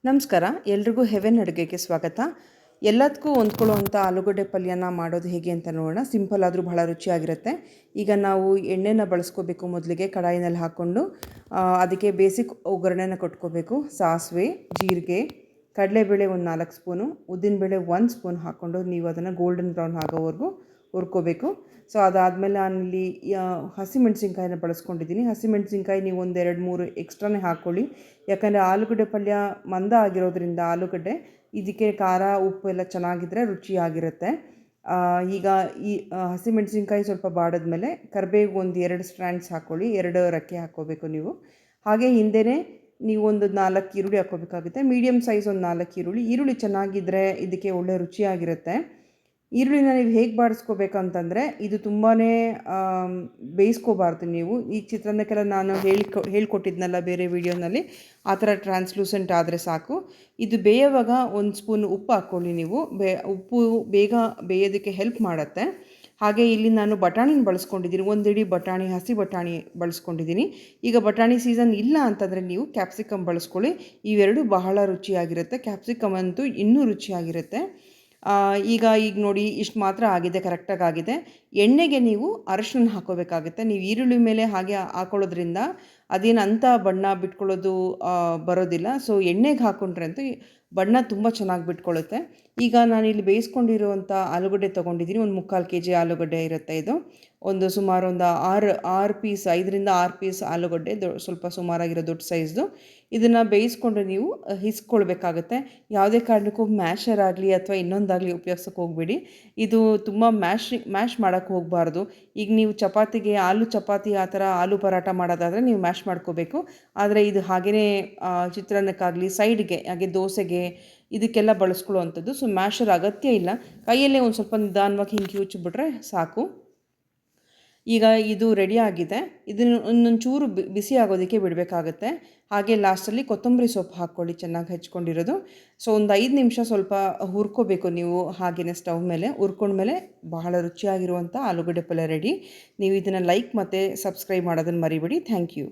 ನಮಸ್ಕಾರ, ಎಲ್ರಿಗೂ ಹೆವೆನ್ ಅಡುಗೆಗೆ ಸ್ವಾಗತ. ಎಲ್ಲದಕ್ಕೂ ಹೊಂದ್ಕೊಳ್ಳುವಂಥ ಆಲೂಗಡ್ಡೆ ಪಲ್ಯನ ಮಾಡೋದು ಹೇಗೆ ಅಂತ ನೋಡೋಣ. ಸಿಂಪಲ್ ಆದರೂ ಬಹಳ ರುಚಿಯಾಗಿರುತ್ತೆ. ಈಗ ನಾವು ಎಣ್ಣೆನ ಬಳಸ್ಕೋಬೇಕು. ಮೊದಲಿಗೆ ಕಡಾಯಿನಲ್ಲಿ ಹಾಕ್ಕೊಂಡು ಅದಕ್ಕೆ ಬೇಸಿಕ್ ಒಗ್ಗರಣೆನ ಕೊಟ್ಕೋಬೇಕು. ಸಾಸಿವೆ, ಜೀರಿಗೆ, ಕಡಲೆಬೇಳೆ ಒಂದು 4 ಸ್ಪೂನು, ಉದ್ದಿನಬೇಳೆ 1 ಸ್ಪೂನ್ ಹಾಕ್ಕೊಂಡು ನೀವು ಅದನ್ನು ಗೋಲ್ಡನ್ ಬ್ರೌನ್ ಆಗೋವರೆಗೂ ಹುರ್ಕೋಬೇಕು. ಸೊ ಅದಾದಮೇಲೆ ನಾನಿಲ್ಲಿ ಹಸಿಮೆಣಸಿನ್ಕಾಯಿನ ಬಳಸ್ಕೊಂಡಿದ್ದೀನಿ. ಹಸಿಮೆಣಸಿನ್ಕಾಯಿ ನೀವು ಒಂದು 2-3 ಎಕ್ಸ್ಟ್ರಾನೇ ಹಾಕ್ಕೊಳ್ಳಿ. ಯಾಕಂದರೆ ಆಲೂಗಡ್ಡೆ ಪಲ್ಯ ಮಂದ ಆಗಿರೋದ್ರಿಂದ ಆಲೂಗಡ್ಡೆ ಇದಕ್ಕೆ ಖಾರ ಉಪ್ಪು ಎಲ್ಲ ಚೆನ್ನಾಗಿದ್ದರೆ ರುಚಿಯಾಗಿರುತ್ತೆ. ಈಗ ಈ ಹಸಿಮೆಣಸಿನ್ಕಾಯಿ ಸ್ವಲ್ಪ ಬಾಡಿದ್ಮೇಲೆ ಕರಿಬೇವು ಒಂದು 2 ಸ್ಟ್ರ್ಯಾಂಡ್ಸ್ ಹಾಕ್ಕೊಳ್ಳಿ. 2 ರೆಕ್ಕೆ ಹಾಕ್ಕೋಬೇಕು ನೀವು. ಹಾಗೆ ಹಿಂದೆಯೇ ನೀವು ಒಂದು 4 ಈರುಳ್ಳಿ ಹಾಕ್ಕೋಬೇಕಾಗುತ್ತೆ. ಮೀಡಿಯಮ್ ಸೈಜ್ ಒಂದು 4 ಈರುಳ್ಳಿ ಚೆನ್ನಾಗಿದ್ದರೆ ಇದಕ್ಕೆ ಒಳ್ಳೆ ರುಚಿಯಾಗಿರುತ್ತೆ. ಈರುಳ್ಳಿನ ನೀವು ಹೇಗೆ ಬಾಡಿಸ್ಕೋಬೇಕಂತಂದರೆ ಇದು ತುಂಬಾ ಬೇಯಿಸ್ಕೋಬಾರ್ದು ನೀವು. ಈ ಚಿತ್ರಾನ್ನಕ್ಕೆಲ್ಲ ನಾನು ಹೇಳ್ಕೊಟ್ಟಿದ್ನಲ್ಲ ಬೇರೆ ವೀಡಿಯೋನಲ್ಲಿ, ಆ ಥರ ಟ್ರಾನ್ಸ್ಲೂಸೆಂಟ್ ಆದರೆ ಸಾಕು. ಇದು ಬೇಯುವಾಗ 1 ಸ್ಪೂನ್ ಉಪ್ಪು ಹಾಕ್ಕೊಳ್ಳಿ ನೀವು. ಉಪ್ಪು ಬೇಗ ಬೇಯೋದಕ್ಕೆ ಹೆಲ್ಪ್ ಮಾಡುತ್ತೆ. ಹಾಗೆ ಇಲ್ಲಿ ನಾನು ಬಟಾಣಿನ ಬಳಸ್ಕೊಂಡಿದ್ದೀನಿ. 1 ಇಡೀ ಬಟಾಣಿ, ಹಸಿ ಬಟಾಣಿ ಬಳಸ್ಕೊಂಡಿದ್ದೀನಿ. ಈಗ ಬಟಾಣಿ ಸೀಸನ್ ಇಲ್ಲ ಅಂತಂದರೆ ನೀವು ಕ್ಯಾಪ್ಸಿಕಮ್ ಬಳಸ್ಕೊಳ್ಳಿ. ಇವೆರಡು ಬಹಳ ರುಚಿಯಾಗಿರುತ್ತೆ. ಕ್ಯಾಪ್ಸಿಕಮ್ ಅಂತೂ ಇನ್ನೂ ರುಚಿಯಾಗಿರುತ್ತೆ. ಈಗ ನೋಡಿ ಇಷ್ಟು ಮಾತ್ರ ಆಗಿದೆ, ಕರೆಕ್ಟಾಗಿ ಆಗಿದೆ. ಎಣ್ಣೆಗೆ ನೀವು ಅರಶಿನ ಹಾಕ್ಕೋಬೇಕಾಗುತ್ತೆ. ನೀವು ಈರುಳ್ಳಿ ಮೇಲೆ ಹಾಗೆ ಹಾಕೊಳ್ಳೋದ್ರಿಂದ ಅದೇನು ಅಂಥ ಬಣ್ಣ ಬಿಟ್ಕೊಳ್ಳೋದು ಬರೋದಿಲ್ಲ. ಸೊ ಎಣ್ಣೆಗೆ ಹಾಕ್ಕೊಂಡ್ರೆ ಅಂತೂ ಬಣ್ಣ ತುಂಬ ಚೆನ್ನಾಗಿ ಬಿಟ್ಕೊಳ್ಳುತ್ತೆ. ಈಗ ನಾನಿಲ್ಲಿ ಬೇಯಿಸ್ಕೊಂಡಿರುವಂಥ ಆಲೂಗಡ್ಡೆ ತೊಗೊಂಡಿದ್ದೀನಿ. ಒಂದು 3/4 kg ಆಲೂಗಡ್ಡೆ ಇರುತ್ತೆ ಇದು. ಸುಮಾರು ಒಂದು 6 ಪೀಸ್, 5ರಿಂದ 6 ಪೀಸ್ ಆಲೂಗಡ್ಡೆ, ಸ್ವಲ್ಪ ಸುಮಾರಾಗಿರೋ ದೊಡ್ಡ ಸೈಜ್ದು. ಇದನ್ನು ಬೇಯಿಸ್ಕೊಂಡು ನೀವು ಹಿಸ್ಕೊಳ್ಬೇಕಾಗುತ್ತೆ. ಯಾವುದೇ ಕಾರಣಕ್ಕೂ ಮ್ಯಾಶರ್ ಆಗಲಿ ಅಥವಾ ಇನ್ನೊಂದಾಗಲಿ ಉಪಯೋಗಿಸೋಕೆ ಹೋಗಬೇಡಿ. ಇದು ತುಂಬ ಮ್ಯಾಶ್ ಮಾಡೋಕ್ಕೆ ಹೋಗಬಾರ್ದು. ಈಗ ನೀವು ಚಪಾತಿಗೆ ಆಲೂ ಚಪಾತಿ ಆ ಥರ ಆಲೂ ಪರಾಟ ಮಾಡೋದಾದರೆ ನೀವು ಮ್ಯಾಶ್ ಮಾಡ್ಕೋಬೇಕು. ಆದರೆ ಇದು ಹಾಗೆಯೇ ಚಿತ್ರಾನ್ನಕ್ಕಾಗಲಿ, ಸೈಡ್ಗೆ ಹಾಗೆ ದೋಸೆಗೆ ಇದಕ್ಕೆಲ್ಲ ಬಳಸ್ಕೊಳ್ಳುವಂಥದ್ದು. ಸೊ ಮ್ಯಾಶರ್ ಅಗತ್ಯ ಇಲ್ಲ. ಕೈಯಲ್ಲೇ ಒಂದು ಸ್ವಲ್ಪ ನಿಧಾನವಾಗಿ ಹಿಂಗೆ ಕಿವುಚಿಬಿಟ್ರೆ ಸಾಕು. ಈಗ ಇದು ರೆಡಿ ಆಗಿದೆ. ಇದನ್ನು ಒಂದೊಂಚೂರು ಬಿಸಿ ಆಗೋದಕ್ಕೆ ಬಿಡಬೇಕಾಗತ್ತೆ. ಹಾಗೆ ಲಾಸ್ಟಲ್ಲಿ ಕೊತ್ತಂಬರಿ ಸೊಪ್ಪು ಹಾಕ್ಕೊಳ್ಳಿ, ಚೆನ್ನಾಗಿ ಹೆಚ್ಕೊಂಡಿರೋದು. ಸೊ ಒಂದು 5 ನಿಮಿಷ ಸ್ವಲ್ಪ ಹುರ್ಕೋಬೇಕು ನೀವು ಹಾಗೆಯೇ ಸ್ಟವ್ ಮೇಲೆ. ಹುರ್ಕೊಂಡ್ಮೇಲೆ ಬಹಳ ರುಚಿಯಾಗಿರುವಂಥ ಆಲೂಗಡ್ಡೆ ಪಲ್ಯ ರೆಡಿ. ನೀವು ಇದನ್ನು ಲೈಕ್ ಮತ್ತು ಸಬ್ಸ್ಕ್ರೈಬ್ ಮಾಡೋದನ್ನು ಮರಿಬೇಡಿ. Thank you.